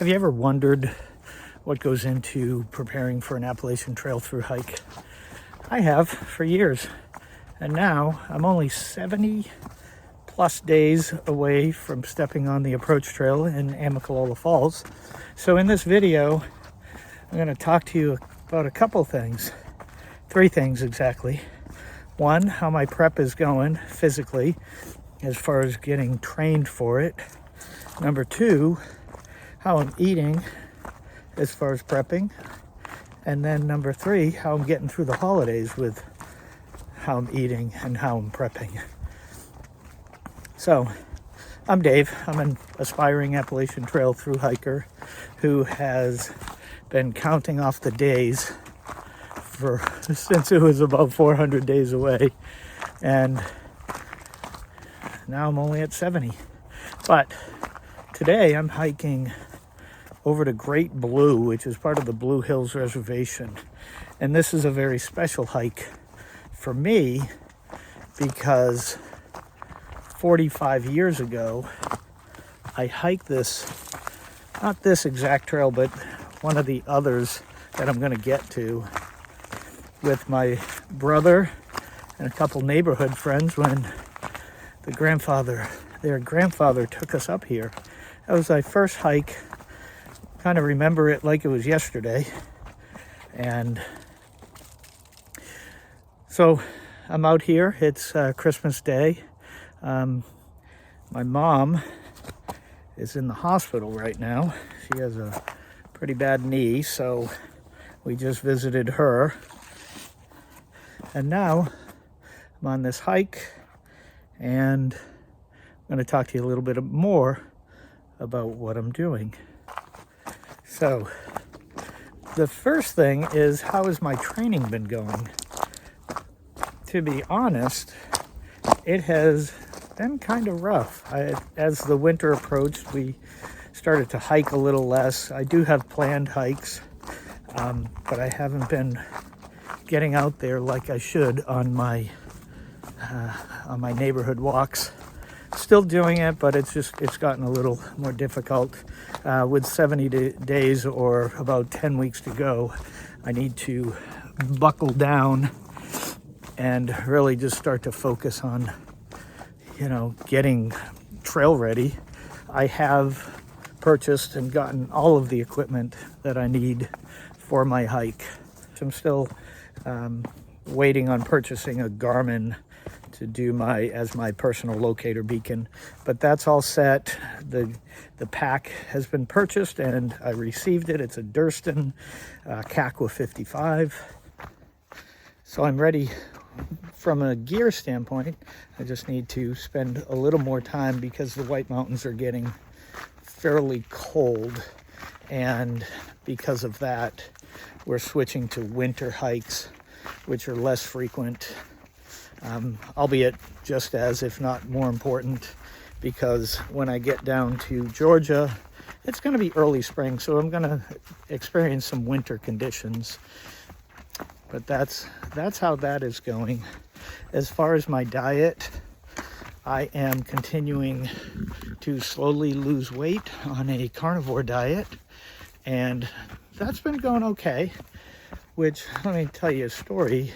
Have you ever wondered what goes into preparing for an Appalachian Trail Thru-Hike? I have for years, and now I'm only 70 plus days away from stepping on the approach trail in Amicalola Falls. So in this video, I'm going to talk to you about a couple things, three things exactly. One, how my prep is going physically as far as getting trained for it. Number two, how I'm eating as far as prepping. And then number three, how I'm getting through the holidays with how I'm eating and how I'm prepping. So, I'm Dave. I'm an aspiring Appalachian Trail Thru-Hiker who has been counting off the days since it was about 400 days away. And now I'm only at 70. But today I'm hiking over to Great Blue, which is part of the Blue Hills Reservation. And this is a very special hike for me because 45 years ago, I hiked this, not this exact trail, but one of the others that I'm going to get to with my brother and a couple neighborhood friends when their grandfather took us up here. That was my first hike. Kind of remember it like it was yesterday. And so I'm out here. It's Christmas Day. My mom is in the hospital right now. She has a pretty bad knee, so we just visited her. And now I'm on this hike, and I'm going to talk to you a little bit more about what I'm doing. So, the first thing is, how has my training been going? To be honest, it has been kind of rough. As the winter approached, we started to hike a little less. I do have planned hikes, but I haven't been getting out there like I should on my neighborhood walks. Still doing it, but it's gotten a little more difficult. With 70 days or about 10 weeks to go, I need to buckle down and really just start to focus on, getting trail ready. I have purchased and gotten all of the equipment that I need for my hike. I'm still waiting on purchasing a Garmin to do as my personal locator beacon, but that's all set. The pack has been purchased and I received it. It's a Durston Kakwa 55. So I'm ready from a gear standpoint. I just need to spend a little more time because the White Mountains are getting fairly cold, and because of that, we're switching to winter hikes, which are less frequent. Albeit just as, if not more important, because when I get down to Georgia, it's going to be early spring, so I'm going to experience some winter conditions. But that's how that is going. As far as my diet, I am continuing to slowly lose weight on a carnivore diet, and that's been going okay. Which, let me tell you a story.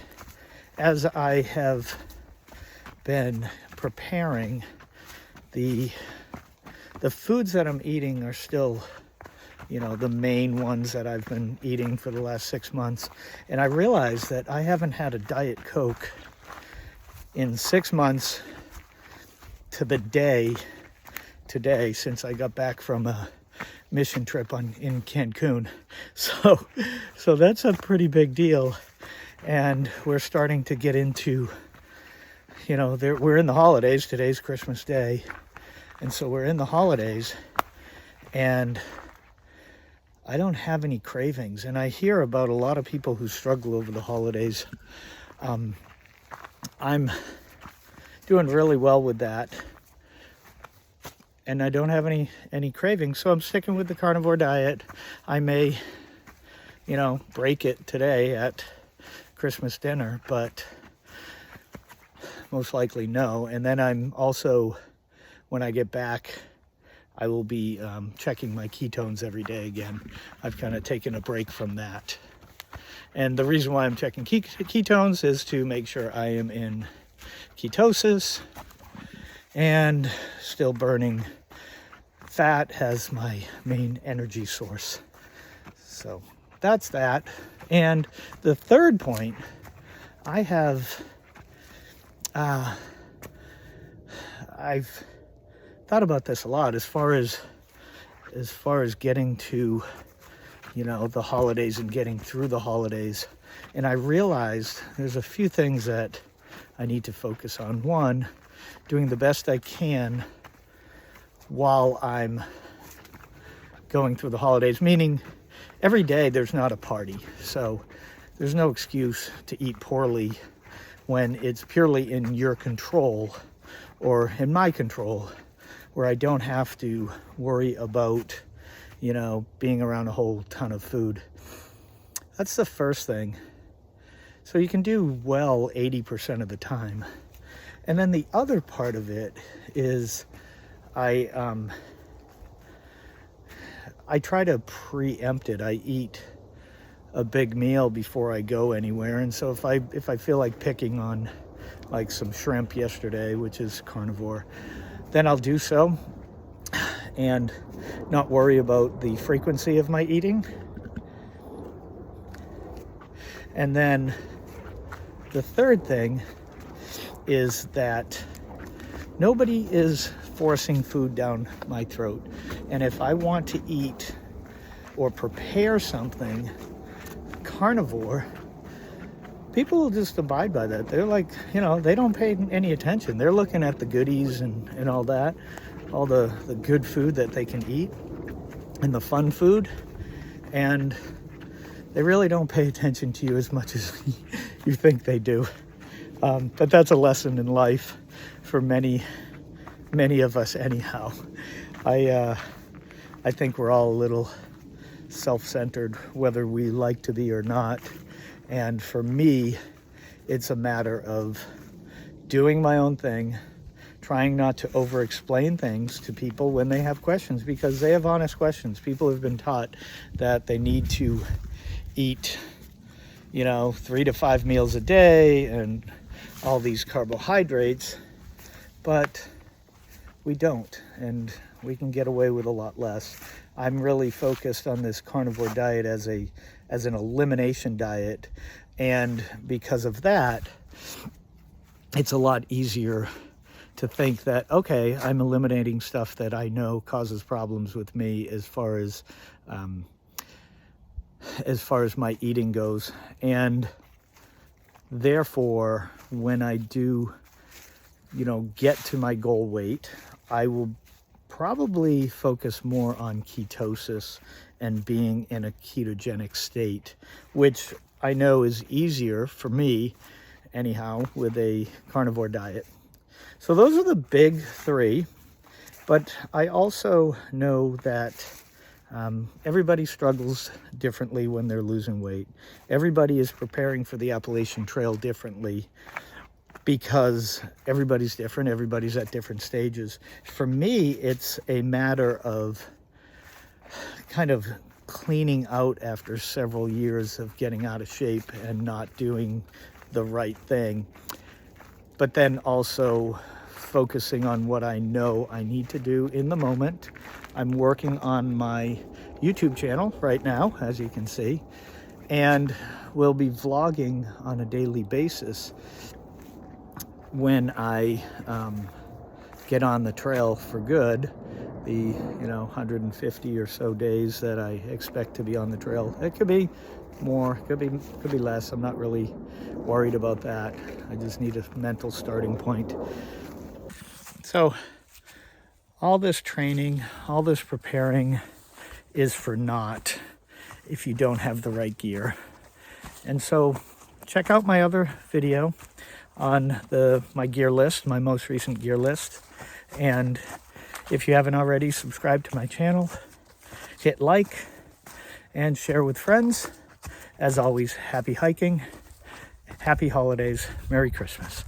As I have been preparing, the foods that I'm eating are still, the main ones that I've been eating for the last 6 months. And I realized that I haven't had a Diet Coke in 6 months to the day today since I got back from a mission trip in Cancun. So that's a pretty big deal. And we're starting to get into, we're in the holidays. Today's Christmas Day. And so we're in the holidays. And I don't have any cravings. And I hear about a lot of people who struggle over the holidays. I'm doing really well with that. And I don't have any cravings. So I'm sticking with the carnivore diet. I may, break it today at Christmas dinner, but most likely no. And then I'm also, when I get back, I will be checking my ketones every day again. I've kind of taken a break from that. And the reason why I'm checking ketones is to make sure I am in ketosis and still burning fat as my main energy source. So that's that. And the third point, I have, I've thought about this a lot as far as getting to, you know, the holidays and getting through the holidays. And I realized there's a few things that I need to focus on. One, doing the best I can while I'm going through the holidays, meaning every day there's not a party. So there's no excuse to eat poorly when it's purely in your control or in my control, where I don't have to worry about, you know, being around a whole ton of food. That's the first thing. So you can do well 80% of the time. And then the other part of it is I try to preempt it. I eat a big meal before I go anywhere. And so if I feel like picking on like some shrimp yesterday, which is carnivore, then I'll do so and not worry about the frequency of my eating. And then the third thing is that nobody is forcing food down my throat. And if I want to eat or prepare something carnivore, people will just abide by that. They're like, you know, they don't pay any attention. They're looking at the goodies and all that, all the good food that they can eat and the fun food. And they really don't pay attention to you as much as you think they do. But that's a lesson in life for many of us anyhow. I think we're all a little self-centered, whether we like to be or not. And for me, it's a matter of doing my own thing, trying not to over-explain things to people when they have questions, because they have honest questions. People have been taught that they need to eat, you know, 3 to 5 meals a day and all these carbohydrates, but we don't, and we can get away with a lot less. I'm really focused on this carnivore diet as an elimination diet, and because of that, it's a lot easier to think that, okay, I'm eliminating stuff that I know causes problems with me as far as my eating goes. And therefore, when I do, you know, get to my goal weight, I will probably focus more on ketosis and being in a ketogenic state, which I know is easier for me anyhow with a carnivore diet. So those are the big three, but I also know that everybody struggles differently when they're losing weight. Everybody is preparing for the Appalachian Trail differently because everybody's different. Everybody's at different stages. For me, it's a matter of kind of cleaning out after several years of getting out of shape and not doing the right thing, but then also focusing on what I know I need to do in the moment. I'm working on my YouTube channel right now, as you can see, and will be vlogging on a daily basis when I get on the trail for good. The 150 or so days that I expect to be on the trail. It could be more, could be less. I'm not really worried about that. I just need a mental starting point. So all this training, all this preparing is for naught if you don't have the right gear. And so check out my other video on my gear list, my most recent gear list. And if you haven't already, subscribe to my channel, hit like, and share with friends. As always, happy hiking, happy holidays, Merry Christmas.